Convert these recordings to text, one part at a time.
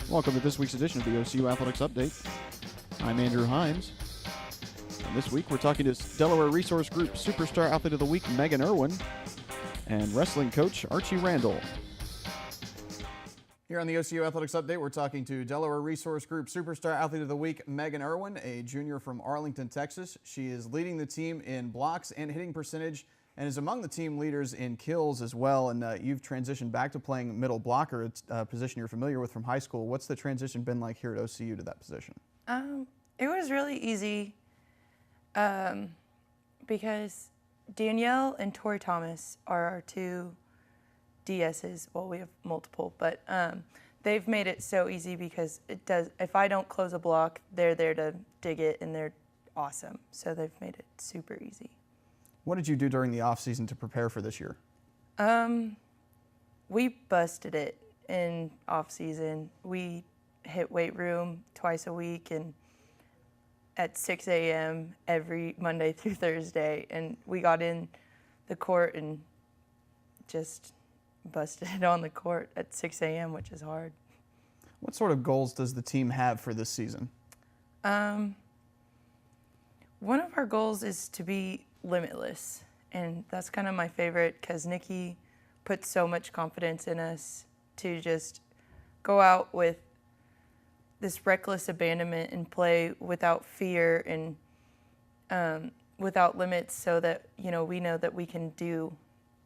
Welcome to this week's edition of the OCU Athletics Update. I'm Andrew Himes. And this week we're talking to Delaware Resource Group Superstar Athlete of the Week, Meghan Irwin, and wrestling coach, Archie Randall. Here on the OCU Athletics Update, we're talking to Delaware Resource Group Superstar Athlete of the Week, Meghan Irwin, a junior from Arlington, Texas. She is leading the team in blocks and hitting percentage and is among the team leaders in kills as well. And you've transitioned back to playing middle blocker, it's a position you're familiar with from high school. What's the transition been like here at OCU to that position? It was really easy because Danielle and Tori Thomas are our two DSs. Well, we have multiple, but they've made it so easy because it does. If I don't close a block, they're there to dig it, and they're awesome. So they've made it super easy. What did you do during the off season to prepare for this year? We busted it in off season. We hit weight room twice a week and at 6 a.m. every Monday through Thursday, and we got in the court and just busted it on the court at 6 a.m., which is hard. What sort of goals does the team have for this season? One of our goals is to be limitless, and that's kind of my favorite because Nikki puts so much confidence in us to just go out with this reckless abandonment and play without fear and without limits, so that we know that we can do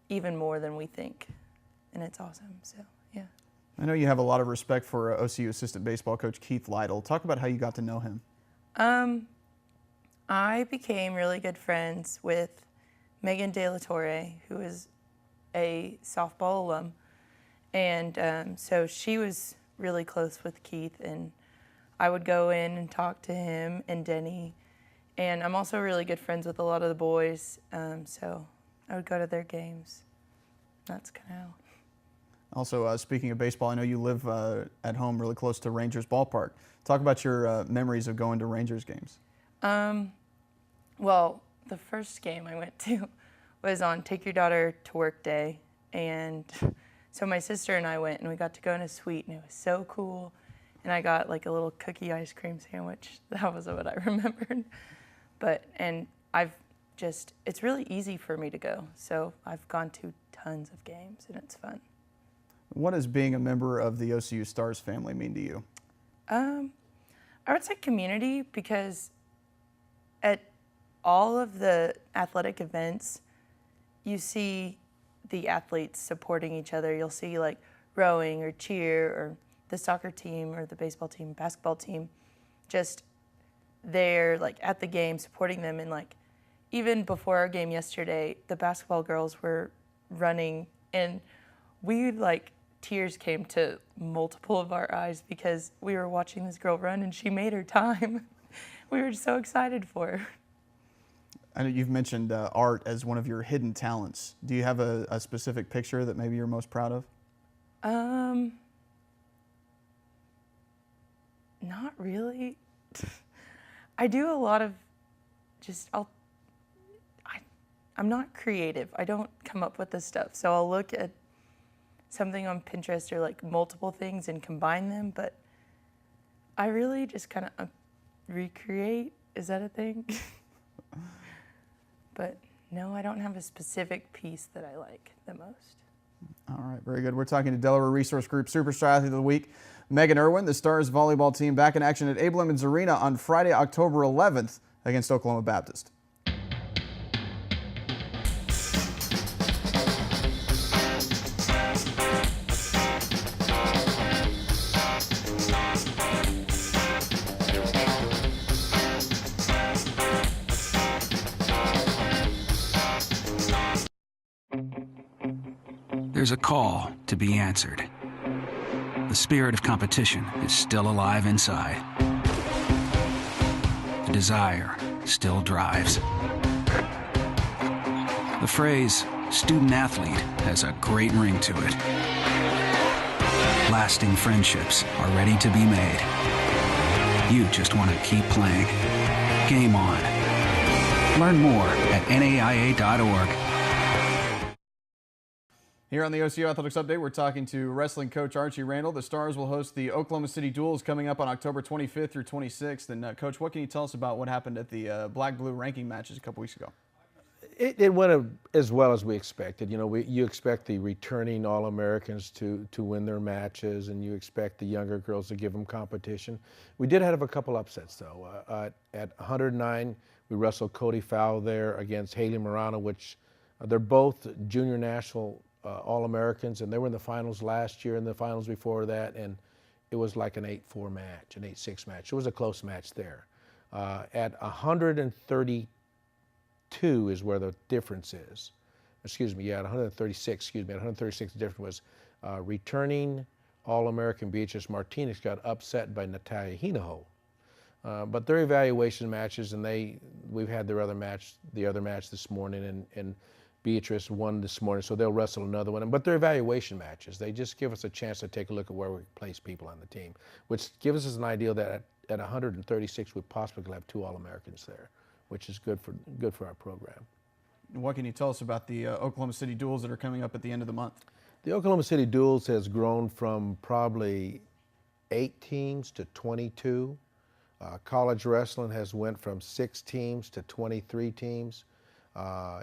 even more than we think, and it's awesome. So yeah. I know you have a lot of respect for OCU assistant baseball coach Keith Lytle. Talk about how you got to know him. I became really good friends with Megan De La Torre, who is a softball alum, and so she was really close with Keith, and I would go in and talk to him and Denny, and I'm also really good friends with a lot of the boys, so I would go to their games. That's kind of how. Also, speaking of baseball, I know you live at home really close to Rangers Ballpark. Talk about your memories of going to Rangers games. Well, the first game I went to was on Take Your Daughter to Work Day, and so my sister and I went, and we got to go in a suite, and it was so cool, and I got like a little cookie ice cream sandwich. That was what I remembered. And it's really easy for me to go, so I've gone to tons of games, and it's fun. What does being a member of the OCU Stars family mean to you? I would say community, because at all of the athletic events, you see the athletes supporting each other. You'll see like rowing or cheer or the soccer team or the baseball team, basketball team, just there like at the game supporting them. And like even before our game yesterday, the basketball girls were running, and tears came to multiple of our eyes because we were watching this girl run and she made her time. We were so excited for her. I know you've mentioned art as one of your hidden talents. Do you have a specific picture that maybe you're most proud of? Not really. I do a lot of I'm not creative. I don't come up with this stuff. So I'll look at something on Pinterest or like multiple things and combine them, but I really just kind of recreate. Is that a thing? But no, I don't have a specific piece that I like the most. All right, very good. We're talking to Delaware Resource Group Superstar Athlete of the Week, Meghan Irwin. The Stars volleyball team back in action at Abe Lemons Arena on Friday, October 11th against Oklahoma Baptist. There's a call to be answered. The spirit of competition is still alive inside. The desire still drives. The phrase student athlete has a great ring to it. Lasting friendships are ready to be made. You just want to keep playing. Game on. Learn more at naia.org. Here on the OCU Athletics Update, we're talking to wrestling coach Archie Randall. The Stars will host the Oklahoma City Duels coming up on October 25th through 26th. And Coach, what can you tell us about what happened at the Black-Blue ranking matches a couple weeks ago? It went as well as we expected. You know, you expect the returning All-Americans to win their matches, and you expect the younger girls to give them competition. We did have a couple upsets, though. At 109, we wrestled Cody Fowl there against Haley Morano, which they're both junior national All-Americans, and they were in the finals last year and the finals before that, and it was like an 8-4 match, an 8-6 match. It was a close match there. At 132 is where the difference is. Excuse me, yeah, at 136, at 136 the difference was returning All-American Beatrice Martinez got upset by Natalia Hinault. But their evaluation matches, and we've had the other match this morning, and Beatrice won this morning, so they'll wrestle another one. But they're evaluation matches. They just give us a chance to take a look at where we place people on the team, which gives us an idea that at 136 we possibly could have 2 All-Americans there, which is good for our program. What can you tell us about the Oklahoma City Duels that are coming up at the end of the month? The Oklahoma City Duels has grown from probably 8 teams to 22. College wrestling has went from 6 teams to 23 teams.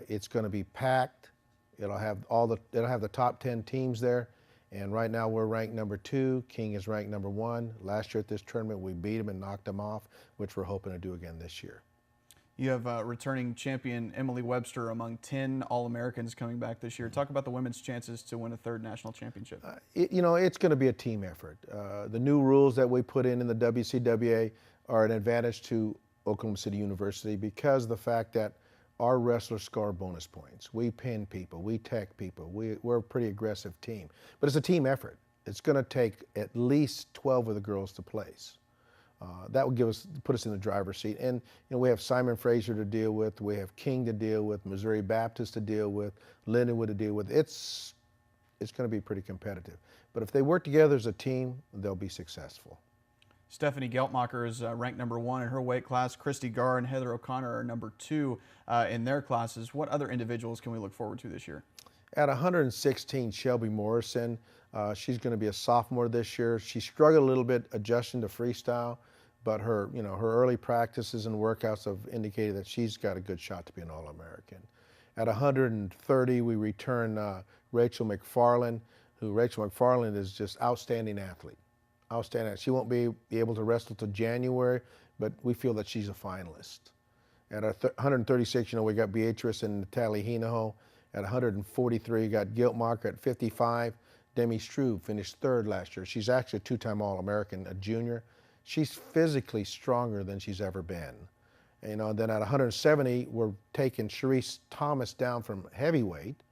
It's going to be packed. It'll have the top 10 teams there, and right now we're ranked number 2. King is ranked number 1. Last year at this tournament we beat them and knocked them off, which we're hoping to do again this year. You have returning champion Emily Webster among 10 All-Americans coming back this year. Talk about the women's chances to win a 3rd national championship. It's going to be a team effort. The new rules that we put in the WCWA are an advantage to Oklahoma City University because of the fact that our wrestlers score bonus points. We pin people, we tech people, we're a pretty aggressive team. But it's a team effort. It's going to take at least 12 of the girls to place. That will put us in the driver's seat. And we have Simon Fraser to deal with, we have King to deal with, Missouri Baptist to deal with, Lindenwood to deal with. It's going to be pretty competitive. But if they work together as a team, they'll be successful. Stephanie Geltmacher is ranked number 1 in her weight class. Christy Garr and Heather O'Connor are number 2 in their classes. What other individuals can we look forward to this year? At 116, Shelby Morrison. She's going to be a sophomore this year. She struggled a little bit adjusting to freestyle, but her early practices and workouts have indicated that she's got a good shot to be an All-American. At 130, we return Rachel McFarland, Rachel McFarland is just outstanding athlete. Outstanding. She won't be able to wrestle till January, but we feel that she's a finalist. At 136, we got Beatrice and Natalie Hinault. At 143, we got Geltmacher. At 55, Demi Struve finished 3rd last year. She's actually a 2-time All-American, a junior. She's physically stronger than she's ever been. Then at 170, we're taking Sharice Thomas down from heavyweight.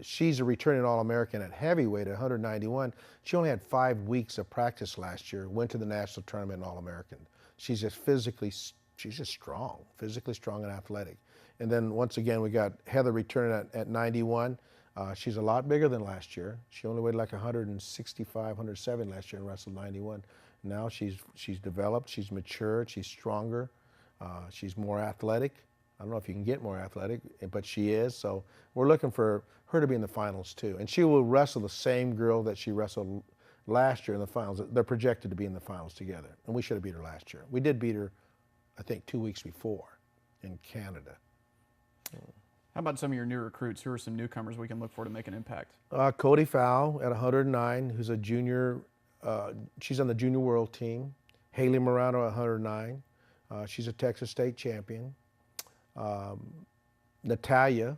She's a returning All-American at heavyweight at 191. She only had 5 weeks of practice last year, went to the national tournament and All-American. She's just strong, physically strong and athletic. And then once again, we got Heather returning at 91. She's a lot bigger than last year. She only weighed like 165, 107 last year and wrestled 91. Now she's developed, she's matured, she's stronger, she's more athletic. I don't know if you can get more athletic, but she is. So we're looking for her to be in the finals too. And she will wrestle the same girl that she wrestled last year in the finals. They're projected to be in the finals together. And we should have beat her last year. We did beat her, I think, 2 weeks before in Canada. How about some of your new recruits? Who are some newcomers we can look for to make an impact? Cody Fowl at 109, who's a junior. She's on the junior world team. Haley Morano at 109. She's a Texas State champion. Natalia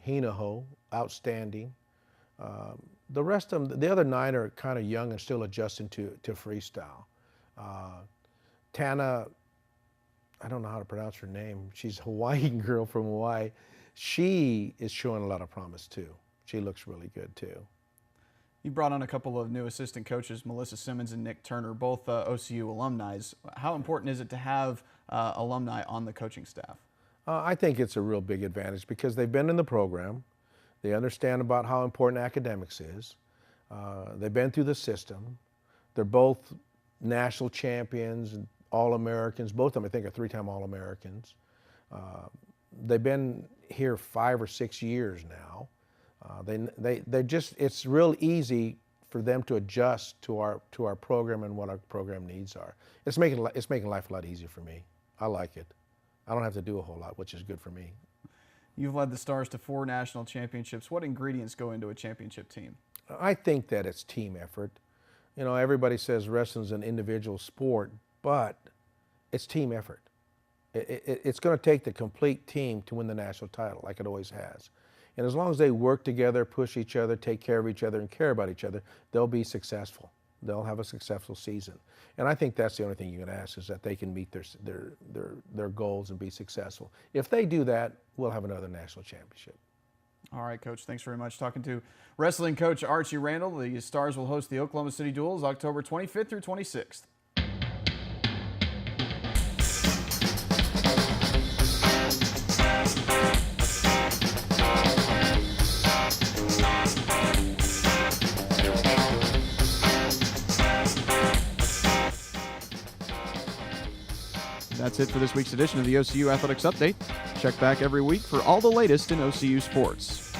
Hinault, outstanding. The rest of them, the other 9 are kind of young and still adjusting to freestyle. Tana, I don't know how to pronounce her name. She's a Hawaiian girl from Hawaii. She is showing a lot of promise too. She looks really good too. You brought on a couple of new assistant coaches, Melissa Simmons and Nick Turner, both OCU alumni. How important is it to have alumni on the coaching staff? I think it's a real big advantage because they've been in the program. They understand about how important academics is. They've been through the system. They're both national champions, All-Americans. Both of them, I think, are 3-time All-Americans. They've been here 5 or 6 years now. They're just, it's real easy for them to adjust to our program and what our program needs are. It's making life a lot easier for me. I like it. I don't have to do a whole lot, which is good for me. You've led the Stars to 4 national championships. What ingredients go into a championship team? I think that it's team effort. You know, everybody says wrestling's an individual sport, but it's team effort. It's going to take the complete team to win the national title, like it always has. And as long as they work together, push each other, take care of each other, and care about each other, they'll be successful. They'll have a successful season. And I think that's the only thing you can ask, is that they can meet their goals and be successful. If they do that, we'll have another national championship. All right, Coach, thanks very much. Talking to wrestling coach Archie Randall. The Stars will host the Oklahoma City Duels October 25th through 26th. That's it for this week's edition of the OCU Athletics Update. Check back every week for all the latest in OCU sports.